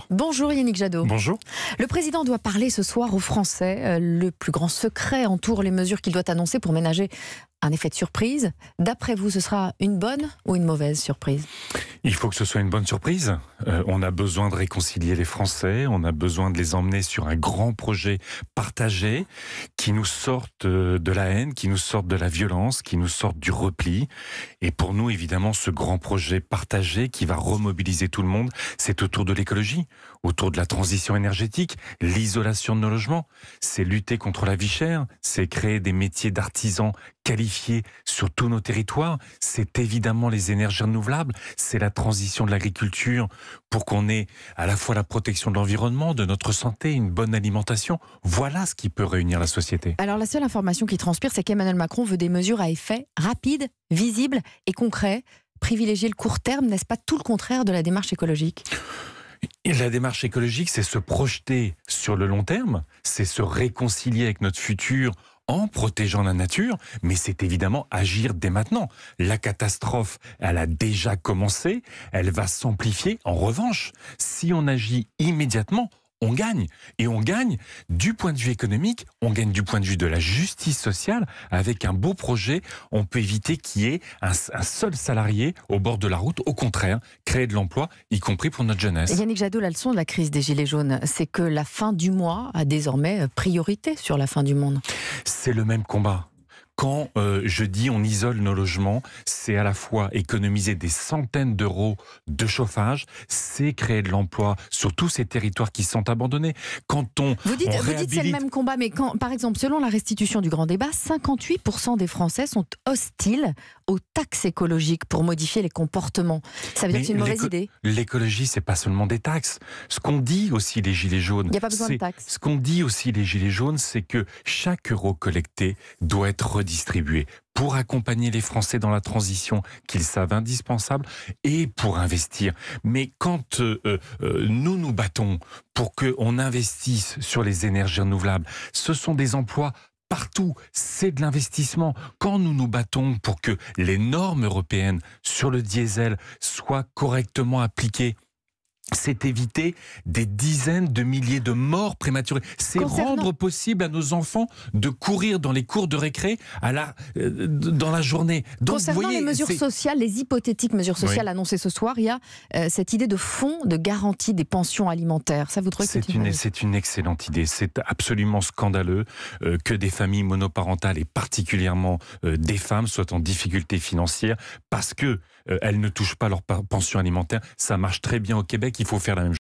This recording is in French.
Bonjour Yannick Jadot. Bonjour. Le président doit parler ce soir aux Français. Le plus grand secret entoure les mesures qu'il doit annoncer pour ménager un effet de surprise. D'après vous, ce sera une bonne ou une mauvaise surprise ? Il faut que ce soit une bonne surprise. On a besoin de réconcilier les Français, on a besoin de les emmener sur un grand projet partagé qui nous sorte de la haine, qui nous sorte de la violence, qui nous sorte du repli. Et pour nous, évidemment, ce grand projet partagé qui va remobiliser tout le monde, c'est autour de l'écologie, autour de la transition énergétique, l'isolation de nos logements. C'est lutter contre la vie chère, c'est créer des métiers d'artisans qualifiés sur tous nos territoires. C'est évidemment les énergies renouvelables, c'est la transition de l'agriculture pour qu'on ait à la fois la protection de l'environnement, de notre santé, une bonne alimentation. Voilà ce qui peut réunir la société. Alors la seule information qui transpire, c'est qu'Emmanuel Macron veut des mesures à effet rapide, visible et concret. Privilégier le court terme, n'est-ce pas tout le contraire de la démarche écologique ? Et la démarche écologique, c'est se projeter sur le long terme, c'est se réconcilier avec notre futur en protégeant la nature, mais c'est évidemment agir dès maintenant. La catastrophe, elle a déjà commencé, elle va s'amplifier. En revanche, si on agit immédiatement, on gagne. Et on gagne du point de vue économique, on gagne du point de vue de la justice sociale. Avec un beau projet, on peut éviter qu'il y ait un seul salarié au bord de la route. Au contraire, créer de l'emploi, y compris pour notre jeunesse. Yannick Jadot, la leçon de la crise des Gilets jaunes, c'est que la fin du mois a désormais priorité sur la fin du monde. C'est le même combat. Quand je dis on isole nos logements, c'est à la fois économiser des centaines d'euros de chauffage, c'est créer de l'emploi sur tous ces territoires qui sont abandonnés. Quand vous dites c'est le même combat, mais quand, par exemple, selon la restitution du Grand Débat, 58% des Français sont hostiles aux taxes écologiques pour modifier les comportements. Ça veut dire que c'est une mauvaise idée. L'écologie, c'est pas seulement des taxes. Ce qu'on dit aussi les Gilets jaunes, il n'y a pas besoin de taxes. Ce qu'on dit aussi les Gilets jaunes, c'est que chaque euro collecté doit être redistribué pour accompagner les Français dans la transition qu'ils savent indispensable et pour investir. Mais quand nous nous battons pour qu'on investisse sur les énergies renouvelables, ce sont des emplois partout, c'est de l'investissement. Quand nous nous battons pour que les normes européennes sur le diesel soient correctement appliquées, c'est éviter des dizaines de milliers de morts prématurées. C'est rendre possible à nos enfants de courir dans les cours de récré dans la journée. Donc, concernant vous voyez, les mesures sociales, les hypothétiques mesures sociales annoncées ce soir, il y a cette idée de fonds de garantie des pensions alimentaires. Ça, vous trouvez que c'est une excellente idée. C'est absolument scandaleux que des familles monoparentales et particulièrement des femmes soient en difficulté financière parce que elles ne touchent pas leur pension alimentaire. Ça marche très bien au Québec. Il faut faire la même chose.